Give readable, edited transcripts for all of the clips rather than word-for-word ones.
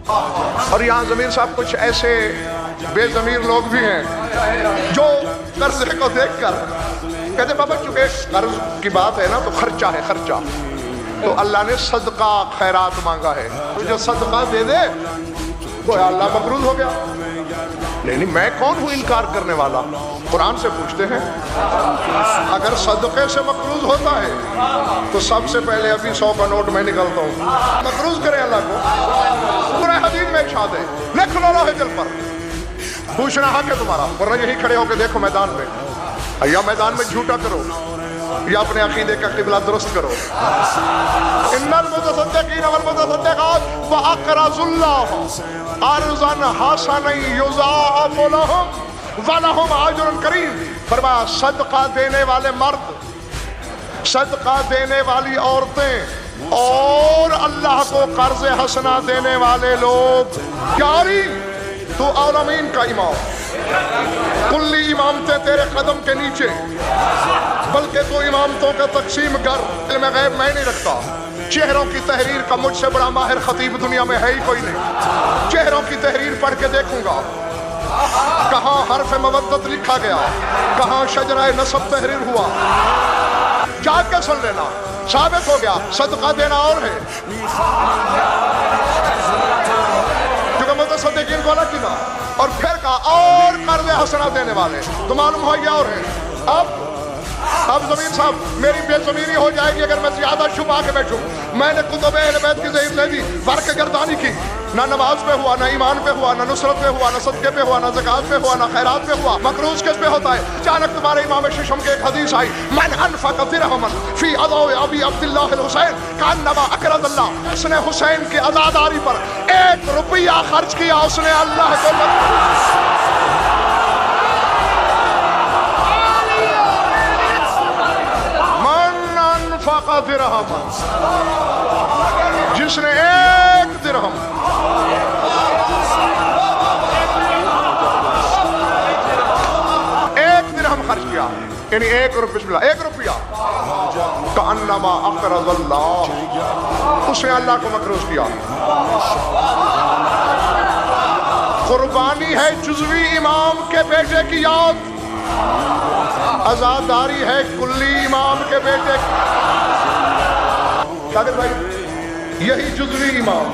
اور یہاں ضمیر صاحب کچھ ایسے بے ضمیر لوگ بھی ہیں جو قرضے کو دیکھ کر کہتے بابا چونکہ قرض کی بات ہے نا تو خرچہ ہے خرچہ، تو اللہ نے صدقہ خیرات مانگا ہے، جو صدقہ دے دے گویا اللہ مقروض ہو گیا۔ نہیں میں کون ہوں انکار کرنے والا؟ قرآن سے پوچھتے ہیں اگر صدقے سے مقروض ہوتا ہے تو سب سے پہلے ابھی 100 کا نوٹ میں نکلتا ہوں، مقروض کریں اللہ کو۔ پورے حدیث میں ارشاد ہے لکھ لو لوہے دل پر، پوچھنا حق ہے تمہارا، ورنہ یہی کھڑے ہو کے دیکھو میدان میں، یا میدان میں جھوٹا کرو یا اپنے عقیدے کا قبلہ درست کرو۔ ان المتصدقین والمتصدقات واقرضوا اللہ قرضا حسنا یضاعف لهم ولهم اجر کریم۔ فرمایا صدقہ دینے والے مرد، صدقہ دینے والی عورتیں اور اللہ کو قرض حسنہ دینے والے لوگ۔ یاری تو عالمین کا امام، کلی امامتیں تیرے قدم کے نیچے، بلکہ تو امامتوں کا تقسیم گر۔ علم غیب میں نہیں رکھتا، چہروں کی تحریر کا مجھ سے بڑا ماہر خطیب دنیا میں ہے ہی کوئی نہیں۔ چہروں کی تحریر پڑھ کے دیکھوں گا کہاں حرف مودت لکھا گیا، کہاں شجرہ نسب تحریر ہوا، جاگ کے سن لینا، ثابت ہو گیا صدقہ دینا اور ہے، کیونکہ متصدقین کو الگ کیا اور پھر کہا اور قرض حسنہ دینے والے، تو معلوم ہو گیا اور ہے۔ اب ضمیر صاحب میری بے ضمیری ہو جائے گی اگر میں زیادہ چھپا کے بیٹھوں۔ میں نے کتب اہل بیت کی ضعیف لے دی، ورق گردانی کی، نہ نماز پہ ہوا، نہ ایمان پہ ہوا، نہ نصرت پہ ہوا، نہ صدقے پہ ہوا، نہ زکوٰۃ پہ ہوا، نہ خیرات پہ ہوا، مقروض کس پہ ہوتا ہے؟ اچانک تمہارے امام ششم کے ایک حدیث آئی، من انفق درہما فی اضاء ابی عبداللہ الحسین کانما اقرض اللہ۔ اس نے حسین کی عزاداری پر 1 روپیہ خرچ کیا، اس نے اللہ کو درہم، جس نے 1 درہم خرچ کیا، یعنی 1 روپیہ کانما اقرض اللہ، اس نے اللہ کو مقروض کیا۔ قربانی ہے جزوی امام کے بیٹے کی یاد، عزاداری ہے کلی امام کے بیٹے کی۔ شاگرد بھائی یہی جزوی امام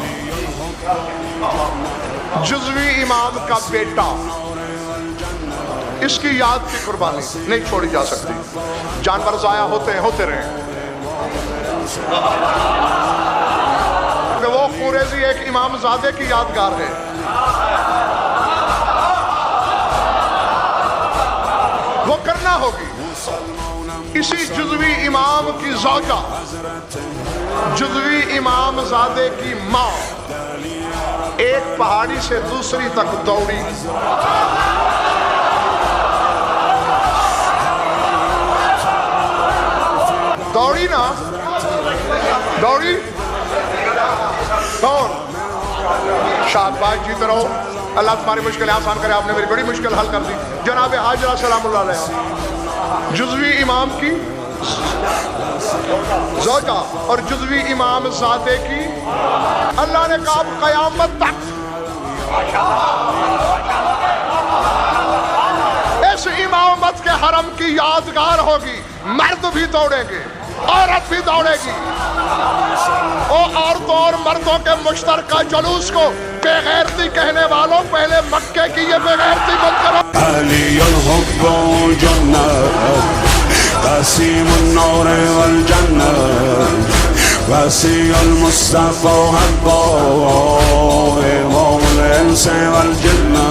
کا بیٹا، اس کی یاد کی قربانی نہیں چھوڑی جا سکتی۔ جانور ضائع ہوتے رہے، وہ قریظی ایک امام زادے کی یادگار ہے، وہ کرنا ہوگی۔ اسی جزوی امام کی زوجہ، جزوی امام زادے کی ماں ایک پہاڑی سے دوسری تک دوڑی، دوڑی کون؟ شادباز جیتے رہو، اللہ تمہاری مشکلیں آسان کرے، آپ نے میری بڑی مشکل حل کر دی۔ جناب حاجرہ سلام اللہ علیہ، جزوی امام کی زوجہ اور جزوی امام زادے کی، اللہ نے کہا قیامت تک اس امامت کے حرم کی یادگار ہوگی، مرد بھی دوڑیں گے، عورت بھی دوڑے گی، اور عورتوں اور مردوں کے مشترکہ جلوس کو بے غیرتی کہنے والوں پہلے مکے کی یہ بے غیرتی بند کرو۔ علی الحب جنہ قاسم النور والجنہ وسیع المصطفى حبه امام الانس والجنہ